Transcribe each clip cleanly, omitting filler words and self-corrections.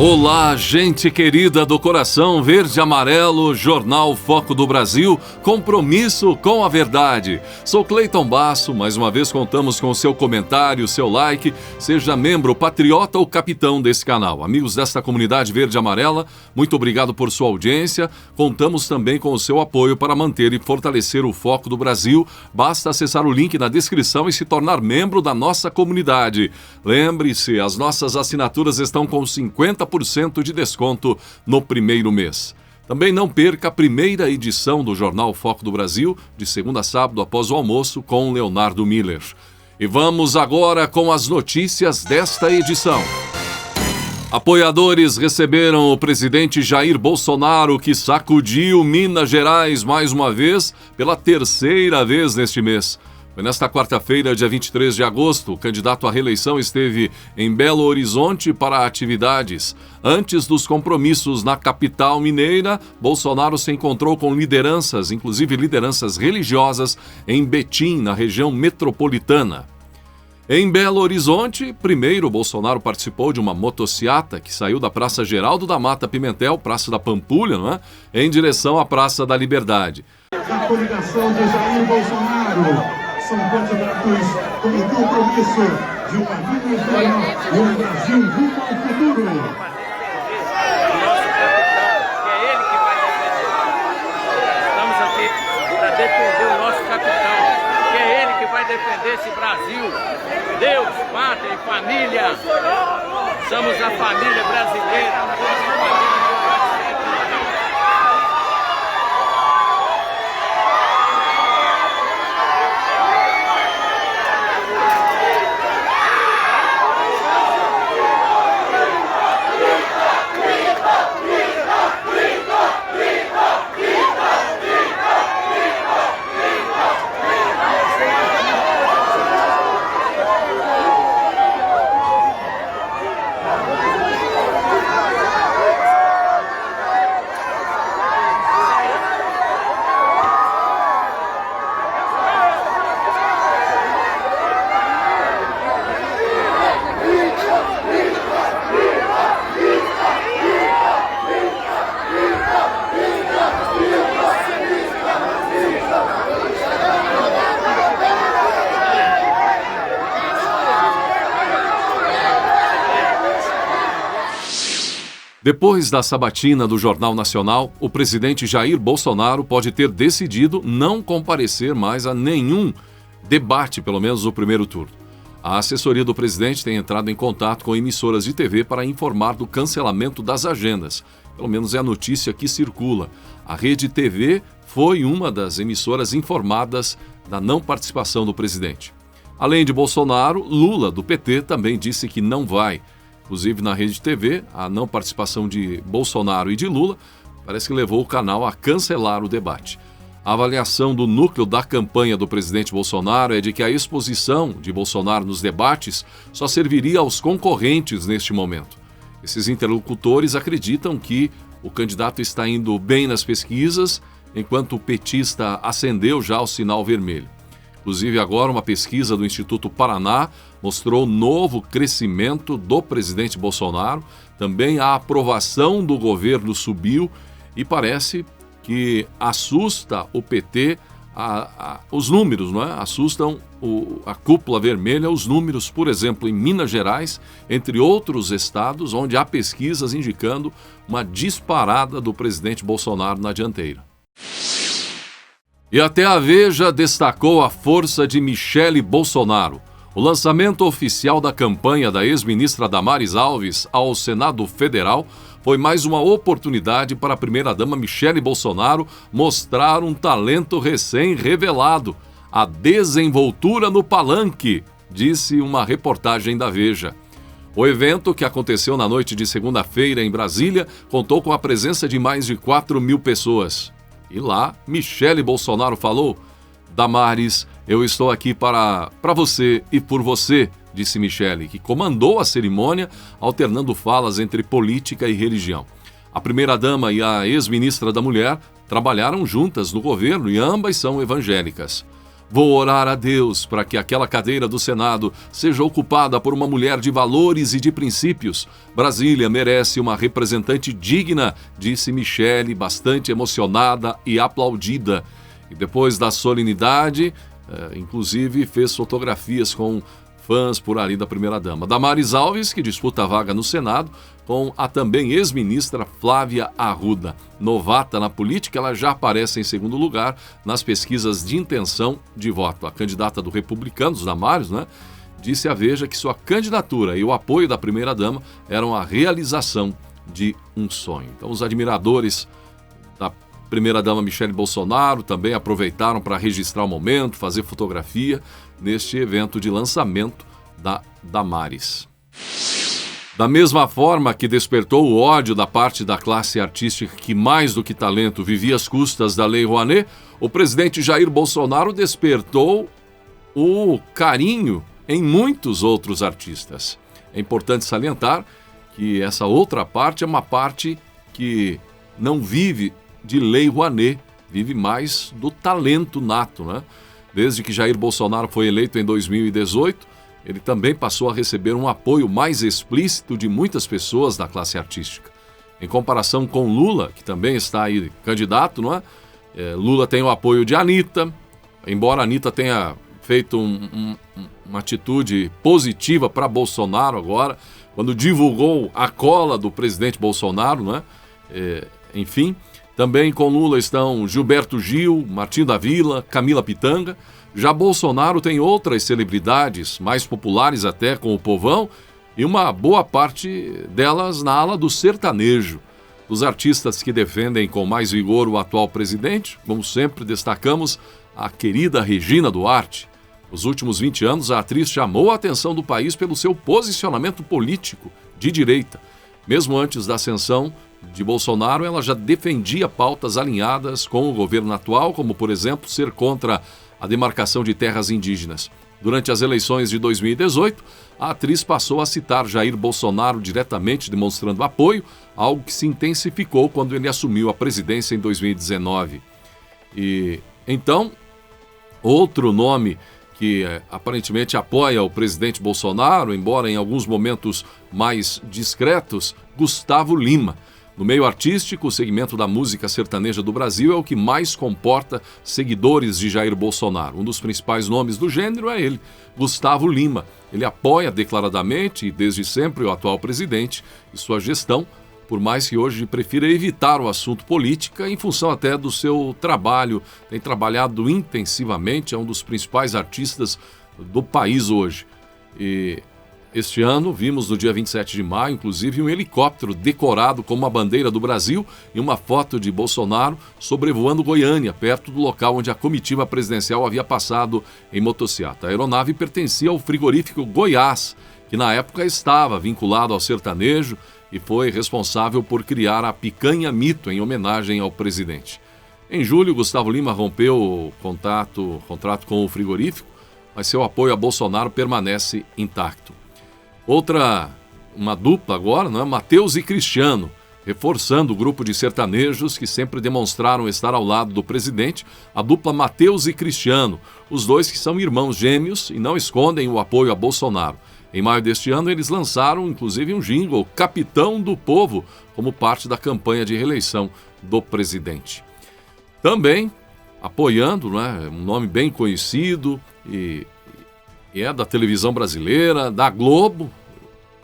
Olá, gente querida do coração verde e amarelo, Jornal Foco do Brasil, compromisso com a verdade. Sou Cleiton Basso, mais uma vez contamos com o seu comentário, seu like, seja membro, patriota ou capitão desse canal. Amigos desta comunidade verde e amarela, muito obrigado por sua audiência. Contamos também com o seu apoio para manter e fortalecer o Foco do Brasil. Basta acessar o link na descrição e se tornar membro da nossa comunidade. Lembre-se, as nossas assinaturas estão com 50% de desconto no primeiro mês. Também não perca a primeira edição do Jornal Foco do Brasil, de segunda a sábado após o almoço, com Leonardo Miller. E vamos agora com as notícias desta edição. Apoiadores receberam o presidente Jair Bolsonaro, que sacudiu Minas Gerais mais uma vez, pela terceira vez neste mês. Foi nesta quarta-feira, dia 23 de agosto, o candidato à reeleição esteve em Belo Horizonte para atividades. Antes dos compromissos na capital mineira, Bolsonaro se encontrou com lideranças, inclusive lideranças religiosas, em Betim, na região metropolitana. Em Belo Horizonte, primeiro Bolsonaro participou de uma motociata que saiu da Praça Geraldo da Mata Pimentel, Praça da Pampulha, não é? Em direção à Praça da Liberdade. A coligação de Jair Bolsonaro são candidatos com o compromisso de uma vida melhor e um Brasil rumo ao futuro. Estamos aqui para defender o nosso capitão, que é ele que vai defender esse Brasil. Deus, pátria e família. Somos a família brasileira. Depois da sabatina do Jornal Nacional, o presidente Jair Bolsonaro pode ter decidido não comparecer mais a nenhum debate, pelo menos no primeiro turno. A assessoria do presidente tem entrado em contato com emissoras de TV para informar do cancelamento das agendas. Pelo menos é a notícia que circula. A Rede TV foi uma das emissoras informadas da não participação do presidente. Além de Bolsonaro, Lula, do PT, também disse que não vai. Inclusive, na Rede TV, a não participação de Bolsonaro e de Lula parece que levou o canal a cancelar o debate. A avaliação do núcleo da campanha do presidente Bolsonaro é de que a exposição de Bolsonaro nos debates só serviria aos concorrentes neste momento. Esses interlocutores acreditam que o candidato está indo bem nas pesquisas, enquanto o petista acendeu já o sinal vermelho. Inclusive, agora uma pesquisa do Instituto Paraná mostrou novo crescimento do presidente Bolsonaro. Também a aprovação do governo subiu e parece que assusta o PT os números, não é? Assustam a cúpula vermelha, os números, por exemplo, em Minas Gerais, entre outros estados, onde há pesquisas indicando uma disparada do presidente Bolsonaro na dianteira. E até a Veja destacou a força de Michele Bolsonaro. O lançamento oficial da campanha da ex-ministra Damares Alves ao Senado Federal foi mais uma oportunidade para a primeira-dama Michele Bolsonaro mostrar um talento recém-revelado, a desenvoltura no palanque, disse uma reportagem da Veja. O evento, que aconteceu na noite de segunda-feira em Brasília, contou com a presença de mais de 4.000 pessoas. E lá, Michele Bolsonaro falou: "Damares, eu estou aqui para você e por você", disse Michele, que comandou a cerimônia, alternando falas entre política e religião. A primeira-dama e a ex-ministra da Mulher trabalharam juntas no governo e ambas são evangélicas. Vou orar a Deus para que aquela cadeira do Senado seja ocupada por uma mulher de valores e de princípios. Brasília merece uma representante digna, disse Michele, bastante emocionada e aplaudida. E depois da solenidade, inclusive fez fotografias com fãs por ali da primeira-dama. Damares Alves, que disputa a vaga no Senado, com a também ex-ministra Flávia Arruda. Novata na política, ela já aparece em segundo lugar nas pesquisas de intenção de voto. A candidata do Republicanos, Damares, disse à Veja que sua candidatura e o apoio da primeira-dama eram a realização de um sonho. Então, os admiradores da primeira-dama Michele Bolsonaro também aproveitaram para registrar o momento, fazer fotografia neste evento de lançamento da Damares. Da mesma forma que despertou o ódio da parte da classe artística que, mais do que talento, vivia às custas da Lei Rouanet, o presidente Jair Bolsonaro despertou o carinho em muitos outros artistas. É importante salientar que essa outra parte é uma parte que não vive de Lei Rouanet, vive mais do talento nato, Desde que Jair Bolsonaro foi eleito em 2018, ele também passou a receber um apoio mais explícito de muitas pessoas da classe artística. Em comparação com Lula, que também está aí candidato, Lula tem o apoio de Anitta, embora a Anitta tenha feito uma atitude positiva para Bolsonaro agora, quando divulgou a cola do presidente Bolsonaro, enfim. Também com Lula estão Gilberto Gil, Martim da Vila, Camila Pitanga. Já Bolsonaro tem outras celebridades, mais populares até com o povão, e uma boa parte delas na ala do sertanejo. Os artistas que defendem com mais vigor o atual presidente, como sempre destacamos, a querida Regina Duarte. Nos últimos 20 anos, a atriz chamou a atenção do país pelo seu posicionamento político de direita. Mesmo antes da ascensão de Bolsonaro, ela já defendia pautas alinhadas com o governo atual, como, por exemplo, ser contra a demarcação de terras indígenas. Durante as eleições de 2018, a atriz passou a citar Jair Bolsonaro diretamente, demonstrando apoio, algo que se intensificou quando ele assumiu a presidência em 2019. E então, outro nome que aparentemente apoia o presidente Bolsonaro, embora em alguns momentos mais discretos, Gustavo Lima. No meio artístico, o segmento da música sertaneja do Brasil é o que mais comporta seguidores de Jair Bolsonaro. Um dos principais nomes do gênero é ele, Gustavo Lima. Ele apoia declaradamente e desde sempre o atual presidente e sua gestão, por mais que hoje prefira evitar o assunto política em função até do seu trabalho. Tem trabalhado intensivamente, é um dos principais artistas do país hoje. E este ano, vimos no dia 27 de maio, inclusive, um helicóptero decorado com uma bandeira do Brasil e uma foto de Bolsonaro sobrevoando Goiânia, perto do local onde a comitiva presidencial havia passado em motociata. A aeronave pertencia ao frigorífico Goiás, que na época estava vinculado ao sertanejo e foi responsável por criar a picanha mito em homenagem ao presidente. Em julho, Gustavo Lima rompeu o contrato com o frigorífico, mas seu apoio a Bolsonaro permanece intacto. Uma dupla agora, Matheus e Cristiano, reforçando o grupo de sertanejos que sempre demonstraram estar ao lado do presidente, a dupla Matheus e Cristiano, os dois que são irmãos gêmeos e não escondem o apoio a Bolsonaro. Em maio deste ano, eles lançaram, inclusive, um jingle, Capitão do Povo, como parte da campanha de reeleição do presidente. Também apoiando, um nome bem conhecido e é da televisão brasileira, da Globo,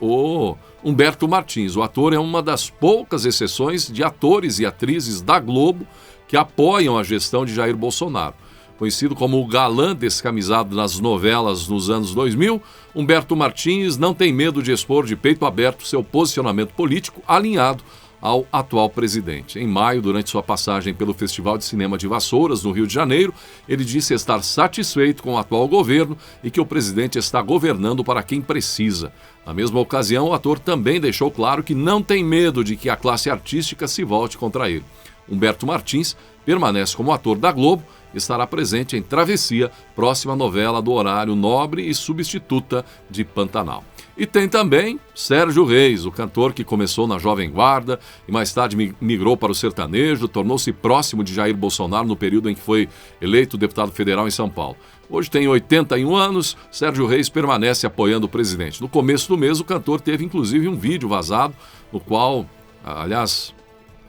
o Humberto Martins. O ator é uma das poucas exceções de atores e atrizes da Globo que apoiam a gestão de Jair Bolsonaro. Conhecido como o galã descamisado nas novelas nos anos 2000, Humberto Martins não tem medo de expor de peito aberto seu posicionamento político alinhado ao atual presidente. Em maio, durante sua passagem pelo Festival de Cinema de Vassouras, no Rio de Janeiro, ele disse estar satisfeito com o atual governo e que o presidente está governando para quem precisa. Na mesma ocasião, o ator também deixou claro que não tem medo de que a classe artística se volte contra ele. Humberto Martins permanece como ator da Globo e estará presente em Travessia, próxima novela do horário nobre e substituta de Pantanal. E tem também Sérgio Reis, o cantor que começou na Jovem Guarda e mais tarde migrou para o sertanejo, tornou-se próximo de Jair Bolsonaro no período em que foi eleito deputado federal em São Paulo. Hoje tem 81 anos, Sérgio Reis permanece apoiando o presidente. No começo do mês, o cantor teve inclusive um vídeo vazado, no qual, aliás,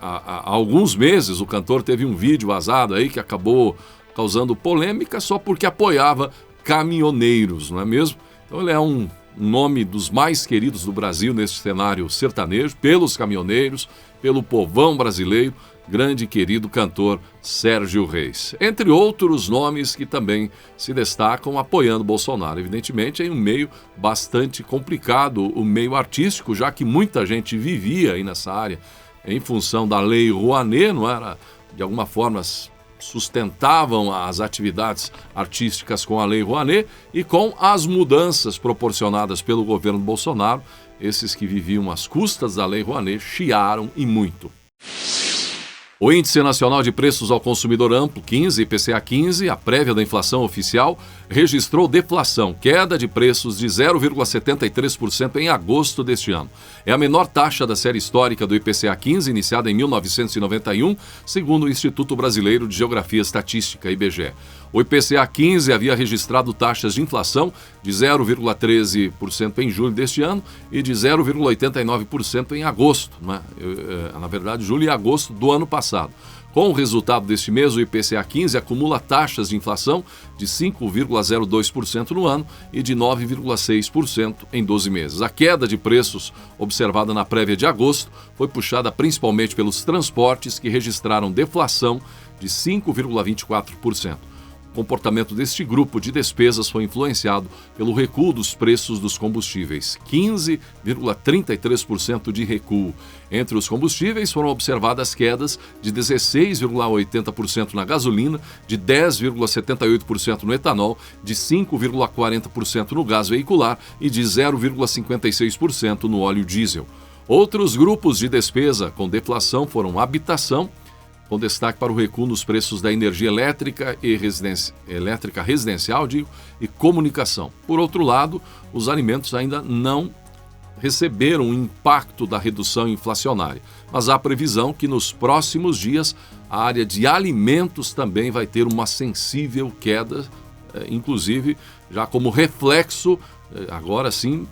há alguns meses o cantor teve um vídeo vazado aí que acabou causando polêmica só porque apoiava caminhoneiros, não é mesmo? Então ele é um nome dos mais queridos do Brasil nesse cenário sertanejo, pelos caminhoneiros, pelo povão brasileiro, grande e querido cantor Sérgio Reis. Entre outros nomes que também se destacam apoiando Bolsonaro. Evidentemente, é um meio bastante complicado, o meio artístico, já que muita gente vivia aí nessa área em função da Lei Rouanet, não era? De alguma forma sustentavam as atividades artísticas com a Lei Rouanet e com as mudanças proporcionadas pelo governo Bolsonaro, esses que viviam às custas da Lei Rouanet chiaram e muito. O Índice Nacional de Preços ao Consumidor Amplo, 15, IPCA 15, a prévia da inflação oficial, registrou deflação, queda de preços de 0,73% em agosto deste ano. É a menor taxa da série histórica do IPCA 15, iniciada em 1991, segundo o Instituto Brasileiro de Geografia e Estatística, IBGE. O IPCA 15 havia registrado taxas de inflação de 0,13% em julho deste ano e de 0,89% em agosto, né? Na verdade, julho e agosto do ano passado. Com o resultado deste mês, o IPCA 15 acumula taxas de inflação de 5,02% no ano e de 9,6% em 12 meses. A queda de preços observada na prévia de agosto foi puxada principalmente pelos transportes, que registraram deflação de 5,24%. O comportamento deste grupo de despesas foi influenciado pelo recuo dos preços dos combustíveis, 15,33% de recuo. Entre os combustíveis foram observadas quedas de 16,80% na gasolina, de 10,78% no etanol, de 5,40% no gás veicular e de 0,56% no óleo diesel. Outros grupos de despesa com deflação foram habitação, com destaque para o recuo nos preços da energia elétrica e residencial, e comunicação. Por outro lado, os alimentos ainda não receberam o impacto da redução inflacionária, mas há previsão que nos próximos dias a área de alimentos também vai ter uma sensível queda, inclusive já como reflexo, agora sim,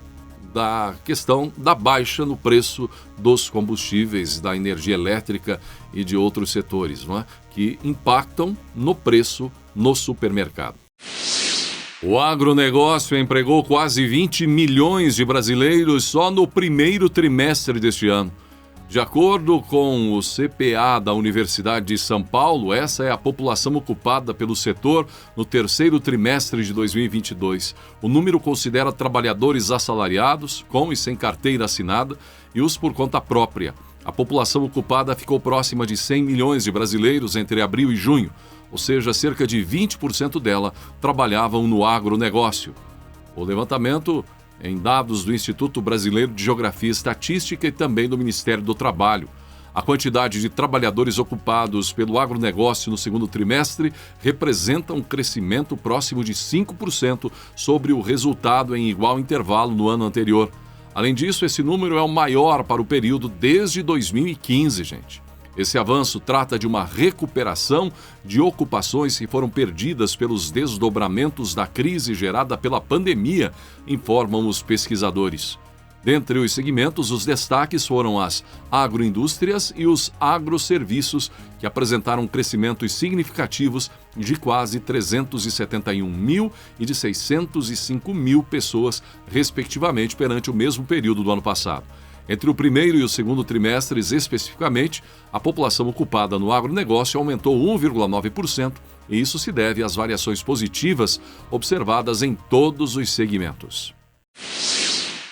da questão da baixa no preço dos combustíveis, da energia elétrica e de outros setores, não é? Que impactam no preço no supermercado. O agronegócio empregou quase 20 milhões de brasileiros só no primeiro trimestre deste ano. De acordo com o CPA da Universidade de São Paulo, essa é a população ocupada pelo setor no terceiro trimestre de 2022. O número considera trabalhadores assalariados, com e sem carteira assinada, e os por conta própria. A população ocupada ficou próxima de 100 milhões de brasileiros entre abril e junho, ou seja, cerca de 20% dela trabalhavam no agronegócio. O levantamento em dados do Instituto Brasileiro de Geografia e Estatística e também do Ministério do Trabalho. A quantidade de trabalhadores ocupados pelo agronegócio no segundo trimestre representa um crescimento próximo de 5% sobre o resultado em igual intervalo no ano anterior. Além disso, esse número é o maior para o período desde 2015, gente. Esse avanço trata de uma recuperação de ocupações que foram perdidas pelos desdobramentos da crise gerada pela pandemia, informam os pesquisadores. Dentre os segmentos, os destaques foram as agroindústrias e os agroserviços, que apresentaram crescimentos significativos de quase 371 mil e de 605 mil pessoas, respectivamente, perante o mesmo período do ano passado. Entre o primeiro e o segundo trimestres, especificamente, a população ocupada no agronegócio aumentou 1,9%, e isso se deve às variações positivas observadas em todos os segmentos.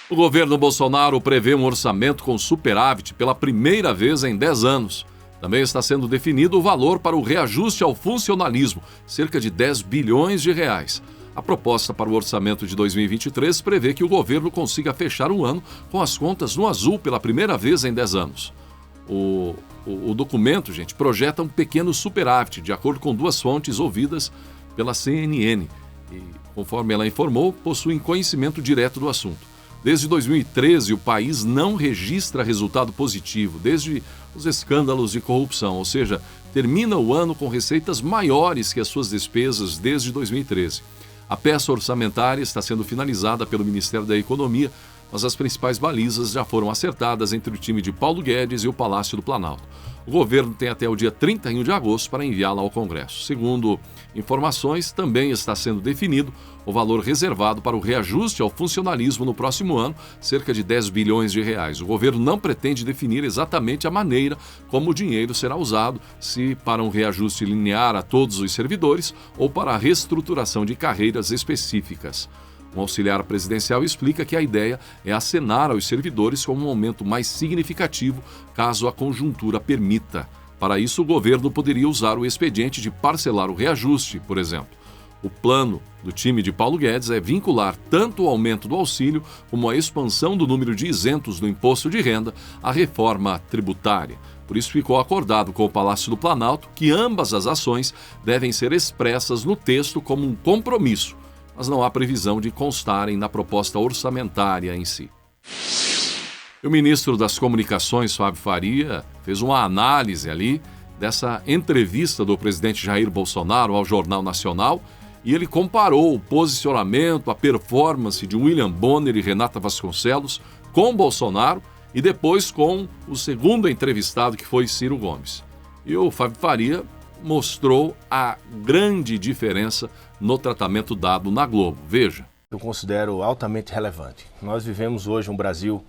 O governo Bolsonaro prevê um orçamento com superávit pela primeira vez em 10 anos. Também está sendo definido o valor para o reajuste ao funcionalismo, cerca de 10 bilhões de reais. A proposta para o orçamento de 2023 prevê que o governo consiga fechar o ano com as contas no azul pela primeira vez em 10 anos. O documento, gente, projeta um pequeno superávit, de acordo com duas fontes ouvidas pela CNN. E, conforme ela informou, possuem conhecimento direto do assunto. Desde 2013, o país não registra resultado positivo, desde os escândalos de corrupção, ou seja, termina o ano com receitas maiores que as suas despesas desde 2013. A peça orçamentária está sendo finalizada pelo Ministério da Economia, mas as principais balizas já foram acertadas entre o time de Paulo Guedes e o Palácio do Planalto. O governo tem até o dia 31 de agosto para enviá-la ao Congresso. Segundo informações, também está sendo definido o valor reservado para o reajuste ao funcionalismo no próximo ano, cerca de 10 bilhões de reais. O governo não pretende definir exatamente a maneira como o dinheiro será usado, se para um reajuste linear a todos os servidores ou para a reestruturação de carreiras específicas. Um auxiliar presidencial explica que a ideia é acenar aos servidores com um aumento mais significativo caso a conjuntura permita. Para isso, o governo poderia usar o expediente de parcelar o reajuste, por exemplo. O plano do time de Paulo Guedes é vincular tanto o aumento do auxílio como a expansão do número de isentos do imposto de renda à reforma tributária. Por isso, ficou acordado com o Palácio do Planalto que ambas as ações devem ser expressas no texto como um compromisso, mas não há previsão de constarem na proposta orçamentária em si. O ministro das Comunicações, Fábio Faria, fez uma análise ali dessa entrevista do presidente Jair Bolsonaro ao Jornal Nacional e ele comparou o posicionamento, a performance de William Bonner e Renata Vasconcelos com Bolsonaro e depois com o segundo entrevistado, que foi Ciro Gomes. E o Fábio Faria mostrou a grande diferença no tratamento dado na Globo. Veja. Eu considero altamente relevante. Nós vivemos hoje um Brasil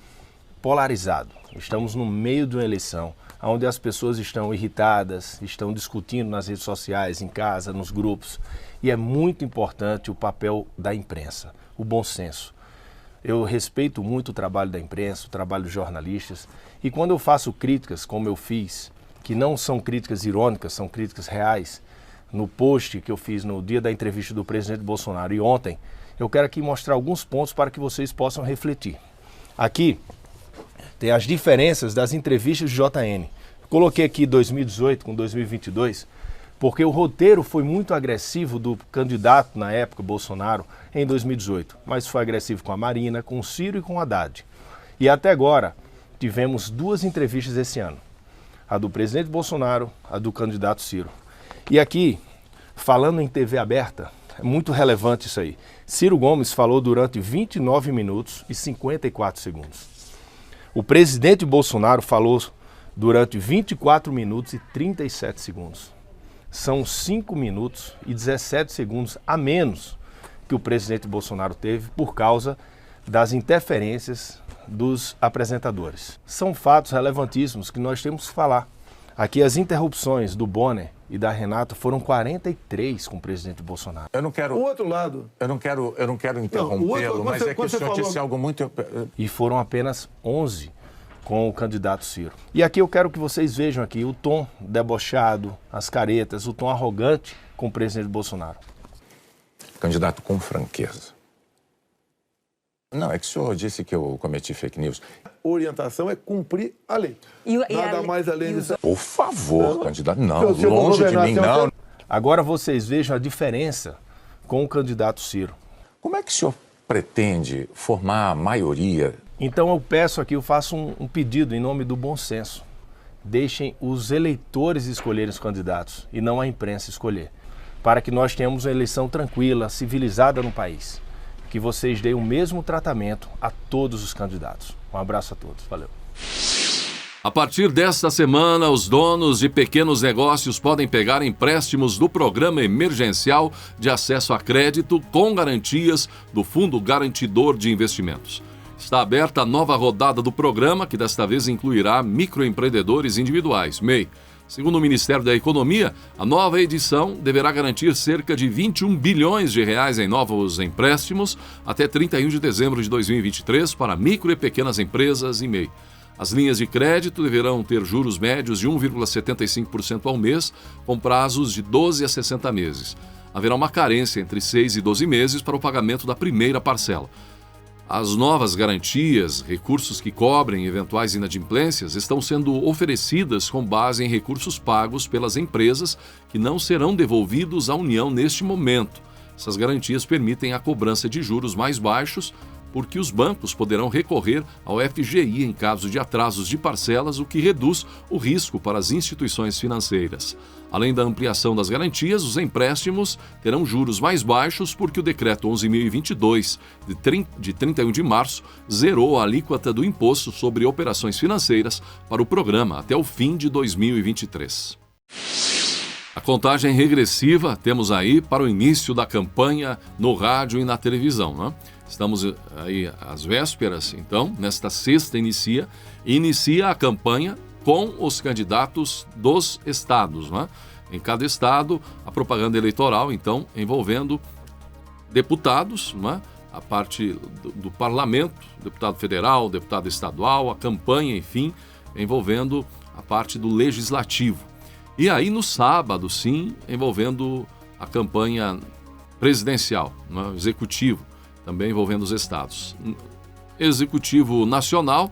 polarizado. Estamos no meio de uma eleição, onde as pessoas estão irritadas, estão discutindo nas redes sociais, em casa, nos grupos. E é muito importante o papel da imprensa, o bom senso. Eu respeito muito o trabalho da imprensa, o trabalho dos jornalistas. E quando eu faço críticas, como eu fiz, que não são críticas irônicas, são críticas reais, no post que eu fiz no dia da entrevista do presidente Bolsonaro e ontem, eu quero aqui mostrar alguns pontos para que vocês possam refletir. Aqui tem as diferenças das entrevistas de JN. Coloquei aqui 2018 com 2022, porque o roteiro foi muito agressivo do candidato na época, Bolsonaro, em 2018. Mas foi agressivo com a Marina, com o Ciro e com o Haddad. E até agora tivemos 2 entrevistas esse ano. A do presidente Bolsonaro, a do candidato Ciro. E aqui, falando em TV aberta, é muito relevante isso aí. Ciro Gomes falou durante 29 minutos e 54 segundos. O presidente Bolsonaro falou durante 24 minutos e 37 segundos. São 5 minutos e 17 segundos a menos que o presidente Bolsonaro teve por causa das interferências dos apresentadores. São fatos relevantíssimos que nós temos que falar. Aqui as interrupções do Bonner e da Renata foram 43 com o presidente Bolsonaro. Eu não quero... O outro lado... Eu não quero interrompê-lo, mas é que o senhor disse algo muito... E foram apenas 11 com o candidato Ciro. E aqui eu quero que vocês vejam aqui o tom debochado, as caretas, o tom arrogante com o presidente Bolsonaro. Candidato, com franqueza. Não, é que o senhor disse que eu cometi fake news. Orientação é cumprir a lei. Nada mais além disso. Por favor, candidato, não, longe de mim, não. Agora vocês vejam a diferença com o candidato Ciro. Como é que o senhor pretende formar a maioria? Então eu peço aqui, eu faço um pedido em nome do bom senso. Deixem os eleitores escolherem os candidatos e não a imprensa escolher. Para que nós tenhamos uma eleição tranquila, civilizada no país. Que vocês deem o mesmo tratamento a todos os candidatos. Um abraço a todos. Valeu. A partir desta semana, os donos de pequenos negócios podem pegar empréstimos do Programa Emergencial de Acesso a Crédito com garantias do Fundo Garantidor de Investimentos. Está aberta a nova rodada do programa, que desta vez incluirá microempreendedores individuais, MEI. Segundo o Ministério da Economia, a nova edição deverá garantir cerca de 21 bilhões de reais em novos empréstimos até 31 de dezembro de 2023 para micro e pequenas empresas e MEI. As linhas de crédito deverão ter juros médios de 1,75% ao mês, com prazos de 12 a 60 meses. Haverá uma carência entre 6 e 12 meses para o pagamento da primeira parcela. As novas garantias, recursos que cobrem eventuais inadimplências, estão sendo oferecidas com base em recursos pagos pelas empresas que não serão devolvidos à União neste momento. Essas garantias permitem a cobrança de juros mais baixos, porque os bancos poderão recorrer ao FGI em caso de atrasos de parcelas, o que reduz o risco para as instituições financeiras. Além da ampliação das garantias, os empréstimos terão juros mais baixos porque o Decreto 11.022, de 31 de março, zerou a alíquota do imposto sobre operações financeiras para o programa até o fim de 2023. A contagem regressiva temos aí para o início da campanha no rádio e na televisão, né? Estamos aí às vésperas, então, nesta sexta inicia a campanha com os candidatos dos estados, né? Em cada estado, a propaganda eleitoral, então, envolvendo deputados, né? A parte do parlamento, deputado federal, deputado estadual, a campanha, enfim, envolvendo a parte do legislativo. E aí, no sábado, sim, envolvendo a campanha presidencial, né? Executivo, também envolvendo os estados. Executivo nacional,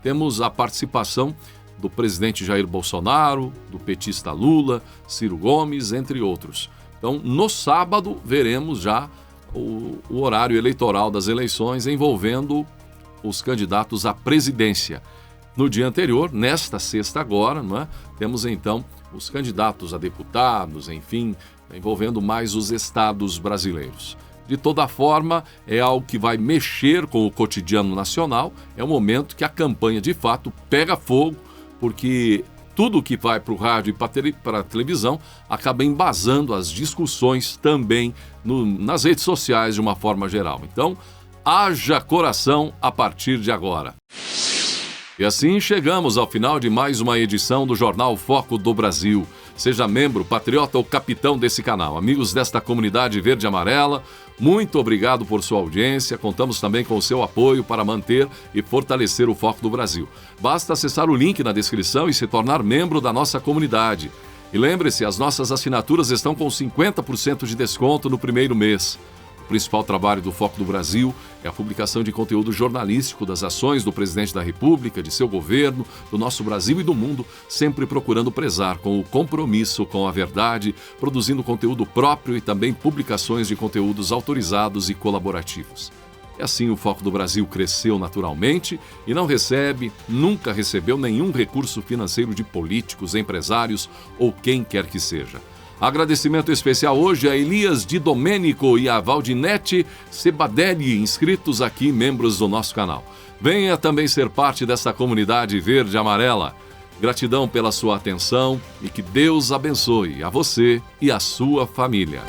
temos a participação do presidente Jair Bolsonaro, do petista Lula, Ciro Gomes, entre outros. Então, no sábado, veremos já o horário eleitoral das eleições envolvendo os candidatos à presidência. No dia anterior, nesta sexta agora, não é? Temos então os candidatos a deputados, enfim, envolvendo mais os estados brasileiros. De toda forma, é algo que vai mexer com o cotidiano nacional, é um momento que a campanha de fato pega fogo, porque tudo que vai para o rádio e para a televisão acaba embasando as discussões também nas redes sociais de uma forma geral. Então, haja coração a partir de agora. E assim chegamos ao final de mais uma edição do Jornal Foco do Brasil. Seja membro, patriota ou capitão desse canal. Amigos desta comunidade verde e amarela, muito obrigado por sua audiência. Contamos também com o seu apoio para manter e fortalecer o Foco do Brasil. Basta acessar o link na descrição e se tornar membro da nossa comunidade. E lembre-se, as nossas assinaturas estão com 50% de desconto no primeiro mês. O principal trabalho do Foco do Brasil é a publicação de conteúdo jornalístico das ações do presidente da República, de seu governo, do nosso Brasil e do mundo, sempre procurando prezar com o compromisso com a verdade, produzindo conteúdo próprio e também publicações de conteúdos autorizados e colaborativos. E assim o Foco do Brasil cresceu naturalmente e nunca recebeu nenhum recurso financeiro de políticos, empresários ou quem quer que seja. Agradecimento especial hoje a Elias Di Domenico e a Valdinete Sebadelli, inscritos aqui, membros do nosso canal. Venha também ser parte dessa comunidade verde e amarela. Gratidão pela sua atenção e que Deus abençoe a você e a sua família.